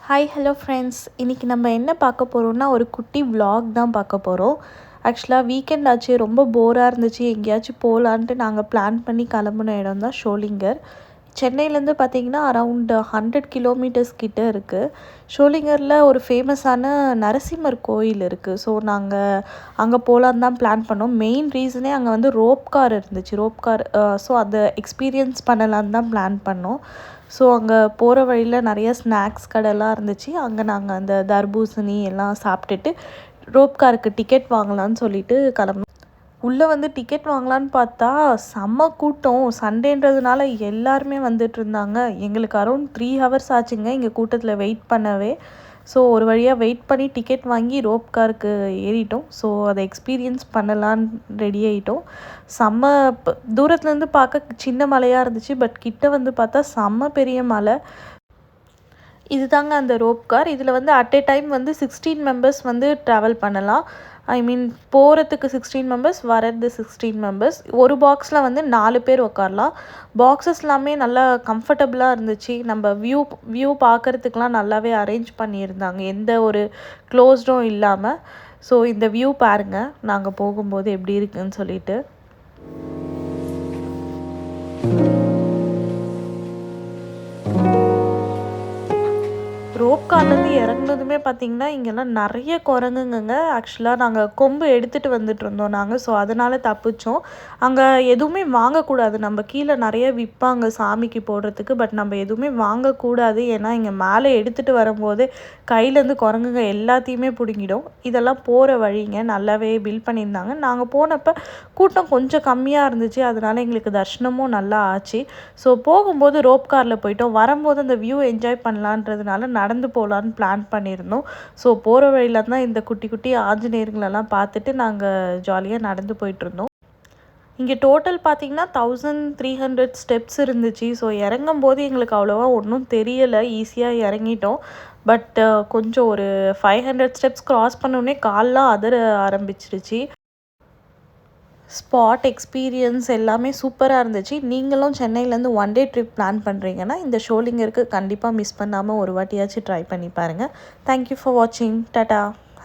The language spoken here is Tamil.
ஹாய் ஹலோ ஃப்ரெண்ட்ஸ், இன்றைக்கி நம்ம என்ன பார்க்க போகிறோம்னா ஒரு குட்டி vlog தான் பார்க்க போகிறோம். ஆக்சுவலாக வீக்கெண்ட் ஆச்சு, ரொம்ப போராக இருந்துச்சு, எங்கேயாச்சும் போகலான்ட்டு நாங்கள் பிளான் பண்ணி கிளம்புன இடம் தான் ஷோலிங்கர். சென்னையிலேருந்து பார்த்திங்கன்னா அரவுண்ட் 100 கிலோமீட்டர்ஸ் கிட்டே இருக்குது. ஷோலிங்கரில் ஒரு ஃபேமஸான நரசிம்மர் கோயில் இருக்குது. ஸோ நாங்கள் அங்கே போகலான்னு தான் பிளான் பண்ணோம். மெயின் ரீசனே அங்கே வந்து ரோப் கார் இருந்துச்சு. ஸோ அதை எக்ஸ்பீரியன்ஸ் பண்ணலான்னு தான் பிளான் பண்ணோம். ஸோ அங்கே போகிற வழியில் நிறைய ஸ்நாக்ஸ் கடைலாம் இருந்துச்சு. அங்கே நாங்கள் அந்த தர்பூசணி எல்லாம் சாப்பிட்டுட்டு ரோப் காருக்கு டிக்கெட் வாங்கலான்னு சொல்லிட்டு கிளம்புனோம். உள்ளே வந்து டிக்கெட் வாங்கலான்னு பார்த்தா செம்ம கூட்டம். சண்டேன்றதுனால எல்லாருமே வந்துட்டு இருந்தாங்க. எங்களுக்கு அரௌண்ட் 3 ஹவர்ஸ் ஆச்சுங்க இங்கே கூட்டத்தில் வெயிட் பண்ணவே. ஸோ ஒரு வழியாக வெயிட் பண்ணி டிக்கெட் வாங்கி ரோப் காருக்கு ஏறிட்டோம். ஸோ அதை எக்ஸ்பீரியன்ஸ் பண்ணலான்னு ரெடி ஆகிட்டோம். செம்ம தூரத்துலேருந்து பார்க்க சின்ன மலையாக இருந்துச்சு, பட் கிட்ட வந்து பார்த்தா செம்ம பெரிய மலை. இது தாங்க அந்த ரோப் கார். இதில் வந்து அட் எ டைம் வந்து 16 மெம்பர்ஸ் வந்து ட்ராவல் பண்ணலாம். போகிறதுக்கு 16 மெம்பர்ஸ், வரது 16 மெம்பர்ஸ். ஒரு பாக்ஸில் வந்து 4 பேர் உட்காரலாம். பாக்ஸஸ் எல்லாமே நல்லா கம்ஃபர்டபுளாக இருந்துச்சு. நம்ம வியூ பார்க்குறதுக்கெலாம் நல்லாவே அரேஞ்ச் பண்ணியிருந்தாங்க, எந்த ஒரு க்ளோஸ்டும் இல்லாமல். ஸோ இந்த வியூ பாருங்கள் நாங்கள் போகும்போது எப்படி இருக்குன்னு சொல்லிட்டு. ரோப் கார்லேருந்து இறங்குனதுமே பார்த்திங்கன்னா இங்கெல்லாம் நிறைய குரங்குங்க. ஆக்சுவலாக நாங்கள் கொம்பு எடுத்துகிட்டு வந்துட்டு இருந்தோம் நாங்கள். ஸோ அதனால் தப்பிச்சோம். அங்கே எதுவுமே வாங்கக்கூடாது. நம்ம கீழே நிறைய விற்பாங்க சாமிக்கு போடுறதுக்கு, பட் நம்ம எதுவுமே வாங்கக்கூடாது. ஏன்னா இங்கே மேலே எடுத்துகிட்டு வரும்போது கையிலேருந்து குரங்குங்க எல்லாத்தையுமே பிடுங்கிடும். இதெல்லாம் போகிற வழிங்க, நல்லாவே பில் பண்ணியிருந்தாங்க. நாங்கள் போனப்போ கூட்டம் கொஞ்சம் கம்மியாக இருந்துச்சு, அதனால் எங்களுக்கு தர்ஷனமும் நல்லா ஆச்சு. ஸோ போகும்போது ரோப் காரில் போயிட்டோம். வரும்போது அந்த வியூ என்ஜாய் பண்ணலான்றதுனால நடந்து போகலான்னு பிளான் பண்ணியிருந்தோம். ஸோ போகிற வழியில் தான் இந்த குட்டி குட்டி ஆஞ்சநேயர்களெல்லாம் பார்த்துட்டு நாங்கள் ஜாலியாக நடந்து போயிட்டுருந்தோம். இங்கே டோட்டல் பார்த்திங்கன்னா 1300 ஸ்டெப்ஸ் இருந்துச்சு. ஸோ இறங்கும் போது எங்களுக்கு அவ்வளோவா ஒன்றும் தெரியலை, ஈஸியாக இறங்கிட்டோம். பட் கொஞ்சம் ஒரு 500 ஸ்டெப்ஸ் க்ராஸ் பண்ணோடனே கால்லாம் அதர ஆரம்பிச்சிருச்சு. ஸ்பாட் எக்ஸ்பீரியன்ஸ் எல்லாமே சூப்பராக இருந்துச்சு. நீங்களும் சென்னையிலேருந்து 1 டே ட்ரிப் பிளான் பண்ணுறீங்கன்னா இந்த ஷோலிங்கருக்கு கண்டிப்பாக மிஸ் பண்ணாமல் ஒரு வாட்டியாச்சும் ட்ரை பண்ணி பாருங்கள். தேங்க்யூ ஃபார் வாட்சிங். டாடா.